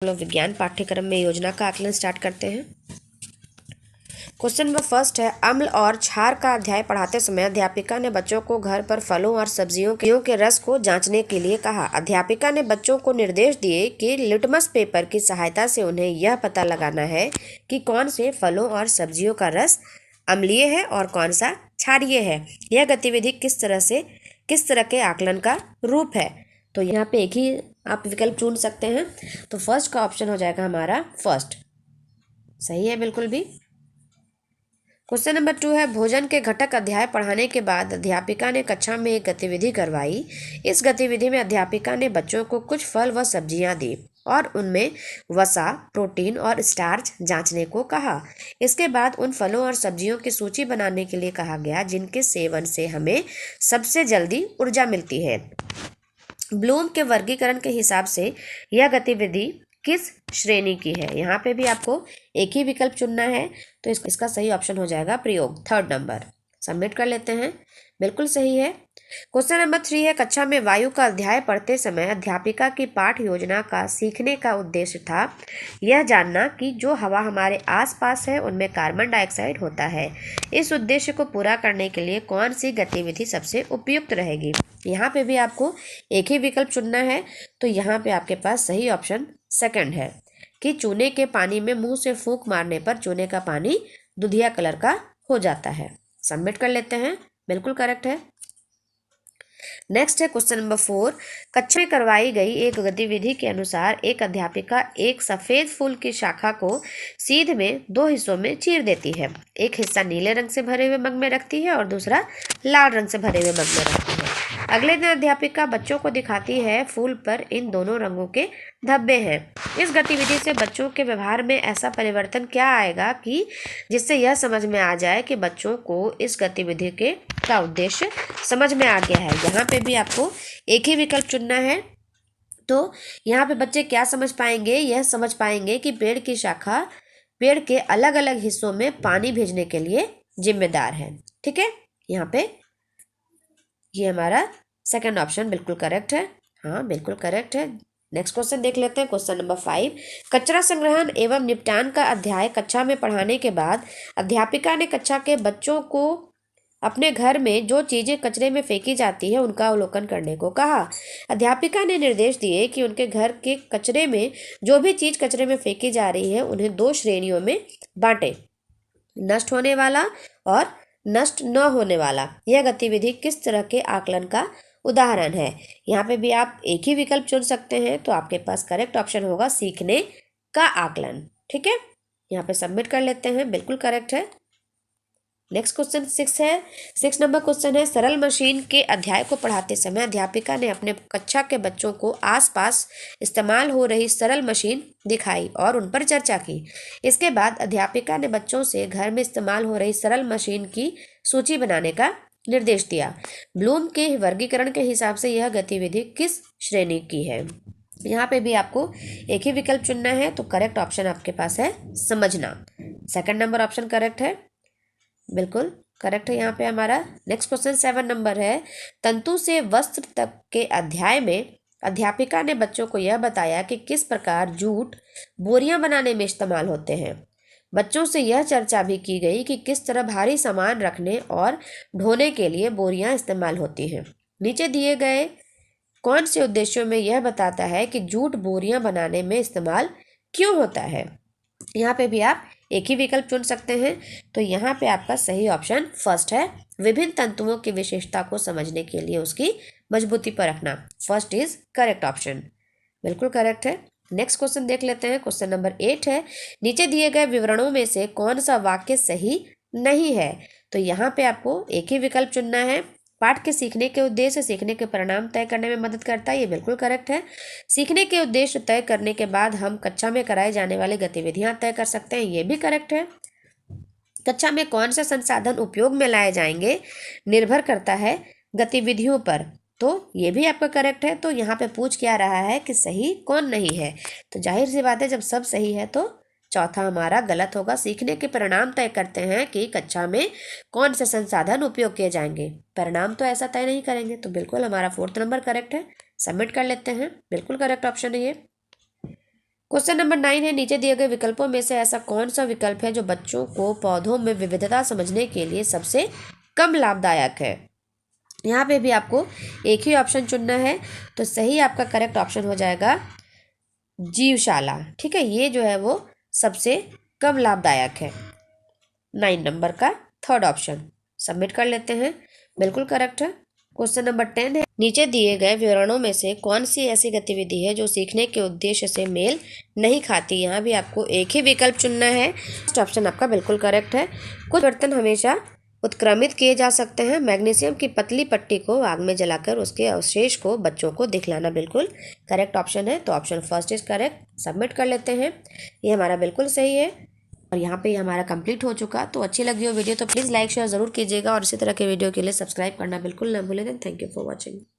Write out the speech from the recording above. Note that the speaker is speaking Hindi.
लोग विज्ञान पाठ्यक्रम में योजना का आकलन स्टार्ट करते हैं। क्वेश्चन नंबर फर्स्ट है, अम्ल और क्षार का अध्याय पढ़ाते समय अध्यापिका ने बच्चों को घर पर फलों और सब्जियों के रस को जांचने के लिए कहा। अध्यापिका ने बच्चों को निर्देश दिए कि लिटमस पेपर की सहायता से उन्हें यह पता लगाना है कि कौन से फलों और सब्जियों का रस अम्लीय है और कौन सा क्षारीय है। यह गतिविधि किस तरह के आकलन का रूप है। तो यहाँ पे एक ही आप विकल्प चुन सकते हैं। तो फर्स्ट का ऑप्शन हो जाएगा हमारा फर्स्ट, सही है बिल्कुल भी। क्वेश्चन नंबर 2 है, भोजन के घटक अध्याय पढ़ाने के बाद अध्यापिका ने कक्षा में एक गतिविधि करवाई। इस गतिविधि में अध्यापिका ने बच्चों को कुछ फल व सब्जियां दी और उनमें वसा, प्रोटीन और स्टार्च जांचने को कहा। इसके बाद उन फलों और सब्जियों की सूची बनाने के लिए कहा गया जिनके सेवन से हमें सबसे जल्दी ऊर्जा मिलती है। ब्लूम के वर्गीकरण के हिसाब से यह गतिविधि किस श्रेणी की है। यहाँ पे भी आपको एक ही विकल्प चुनना है। तो इसका सही ऑप्शन हो जाएगा प्रयोग, थर्ड नंबर। सबमिट कर लेते हैं, बिल्कुल सही है। क्वेश्चन नंबर 3 है, कक्षा में वायु का अध्याय पढ़ते समय अध्यापिका की पाठ योजना का सीखने का उद्देश्य था यह जानना कि जो हवा हमारे आसपास है उनमें कार्बन डाइऑक्साइड होता है। इस उद्देश्य को पूरा करने के लिए कौन सी गतिविधि सबसे उपयुक्त रहेगी। यहाँ पे भी आपको एक ही विकल्प चुनना है। तो यहाँ पे आपके पास सही ऑप्शन सेकंड है कि चूने के पानी में मुंह से फूंक मारने पर चूने का पानी दुधिया कलर का हो जाता है। सबमिट कर लेते हैं, बिल्कुल करेक्ट है। नेक्स्ट है क्वेश्चन नंबर 4, कक्षा में करवाई गई एक गतिविधि के अनुसार एक अध्यापिका एक सफेद फूल की शाखा को सीध में 2 हिस्सों में चीर देती है। एक हिस्सा नीले रंग से भरे हुए मग में रखती है और दूसरा लाल रंग से भरे हुए मग में रखती है। अगले दिन अध्यापिका बच्चों को दिखाती है फूल पर इन दोनों रंगों के धब्बे हैं। इस गतिविधि से बच्चों के व्यवहार में ऐसा परिवर्तन क्या आएगा कि जिससे यह समझ में आ जाए कि बच्चों को इस गतिविधि का उद्देश्य समझ में आ गया है। यहाँ पे भी आपको एक ही विकल्प चुनना है। तो यहाँ पे बच्चे क्या समझ पाएंगे, यह समझ पाएंगे कि पेड़ की शाखा पेड़ के अलग अलग हिस्सों में पानी भेजने के लिए जिम्मेदार है। ठीक है, यहाँ पे ये हमारा सेकंड ऑप्शन बिल्कुल करेक्ट है। हाँ बिल्कुल करेक्ट है। नेक्स्ट क्वेश्चन देख लेते हैं, क्वेश्चन नंबर 5, कचरा संग्रहण एवं निपटान का अध्याय कक्षा में पढ़ाने के बाद अध्यापिका ने कक्षा के बच्चों को अपने घर में जो चीजें कचरे में फेंकी जाती है उनका अवलोकन करने को कहा। अध्यापिका ने निर्देश दिए कि उनके घर के कचरे में जो भी चीज कचरे में फेंकी जा रही है उन्हें 2 श्रेणियों में बांटे, नष्ट होने वाला और नष्ट न होने वाला। यह गतिविधि किस तरह के आकलन का उदाहरण है। यहाँ पे भी आप एक ही विकल्प चुन सकते हैं। तो आपके पास करेक्ट ऑप्शन होगा सीखने का आकलन। ठीक है, यहाँ पे सबमिट कर लेते हैं, बिल्कुल करेक्ट है। नेक्स्ट क्वेश्चन 6 है, 6 नंबर क्वेश्चन है, सरल मशीन के अध्याय को पढ़ाते समय अध्यापिका ने अपने कक्षा के बच्चों को आसपास इस्तेमाल हो रही सरल मशीन दिखाई और उन पर चर्चा की। इसके बाद अध्यापिका ने बच्चों से घर में इस्तेमाल हो रही सरल मशीन की सूची बनाने का निर्देश दिया। ब्लूम के वर्गीकरण के हिसाब से यह गतिविधि किस श्रेणी की है। यहाँ पे भी आपको एक ही विकल्प चुनना है। तो करेक्ट ऑप्शन आपके पास है समझना, सेकंड नंबर ऑप्शन करेक्ट है, बिल्कुल करेक्ट है यहाँ पे हमारा। नेक्स्ट क्वेश्चन 7 नंबर है, तंतु से वस्त्र तक के अध्याय में अध्यापिका ने बच्चों को यह बताया कि किस प्रकार जूट बोरियां बनाने में इस्तेमाल होते हैं। बच्चों से यह चर्चा भी की गई कि किस तरह भारी सामान रखने और ढोने के लिए बोरियां इस्तेमाल होती हैं। नीचे दिए गए कौन से उद्देश्यों में यह बताता है कि जूट बोरियां बनाने में इस्तेमाल क्यों होता है। यहाँ पे भी आप एक ही विकल्प चुन सकते हैं। तो यहाँ पे आपका सही ऑप्शन फर्स्ट है, विभिन्न तंतुओं की विशेषता को समझने के लिए उसकी मजबूती पर रखना। फर्स्ट इज करेक्ट ऑप्शन, बिल्कुल करेक्ट है। नेक्स्ट क्वेश्चन देख लेते हैं, क्वेश्चन नंबर 8 है, नीचे दिए गए विवरणों में से कौन सा वाक्य सही नहीं है। तो यहाँ पे आपको एक ही विकल्प चुनना है। पाठ के सीखने के उद्देश्य सीखने के परिणाम तय करने में मदद करता है, ये बिल्कुल करेक्ट है। सीखने के उद्देश्य तय करने के बाद हम कक्षा में कराई जाने वाली गतिविधियां तय कर सकते हैं, ये भी करेक्ट है। कक्षा में कौन से संसाधन उपयोग में लाए जाएंगे निर्भर करता है गतिविधियों पर, तो ये भी आपका करेक्ट है। तो यहाँ पे पूछ क्या रहा है कि सही कौन नहीं है। तो जाहिर सी बात है जब सब सही है तो चौथा हमारा गलत होगा। सीखने के परिणाम तय करते हैं कि कक्षा में कौन से संसाधन उपयोग किए जाएंगे, परिणाम तो ऐसा तय नहीं करेंगे। तो बिल्कुल हमारा 4th नंबर करेक्ट है, सबमिट कर लेते हैं, बिल्कुल करेक्ट ऑप्शन है ये। क्वेश्चन नंबर 9 है, नीचे दिए गए विकल्पों में से ऐसा कौन सा विकल्प है जो बच्चों को पौधों में विविधता समझने के लिए सबसे कम लाभदायक है। यहाँ पे भी आपको एक ही ऑप्शन चुनना है, तो सही आपका करेक्ट ऑप्शन हो जाएगा जीवशाला। ठीक है, ये जो है वो सबसे कम लाभदायक है। 9 नंबर का थर्ड ऑप्शन सबमिट कर लेते हैं, बिल्कुल करेक्ट है। क्वेश्चन नंबर 10 है, नीचे दिए गए विवरणों में से कौन सी ऐसी गतिविधि है जो सीखने के उद्देश्य से मेल नहीं खाती। यहाँ भी आपको एक ही विकल्प चुनना है। फर्स्ट ऑप्शन आपका बिल्कुल करेक्ट है। कुछ बर्तन हमेशा उत्क्रमित किए जा सकते हैं। मैग्नीशियम की पतली पट्टी को आग में जलाकर उसके अवशेष को बच्चों को दिखलाना बिल्कुल करेक्ट ऑप्शन है। तो option first is correct, submit कर लेते हैं। ये हमारा बिल्कुल सही है और यहाँ पे हमारा कंप्लीट हो चुका। तो अच्छी लगी हो वीडियो तो प्लीज़ लाइक शेयर ज़रूर कीजिएगा और इसी तरह के वीडियो के लिए सब्सक्राइब करना बिल्कुल ना भूलें। Thank you for watching.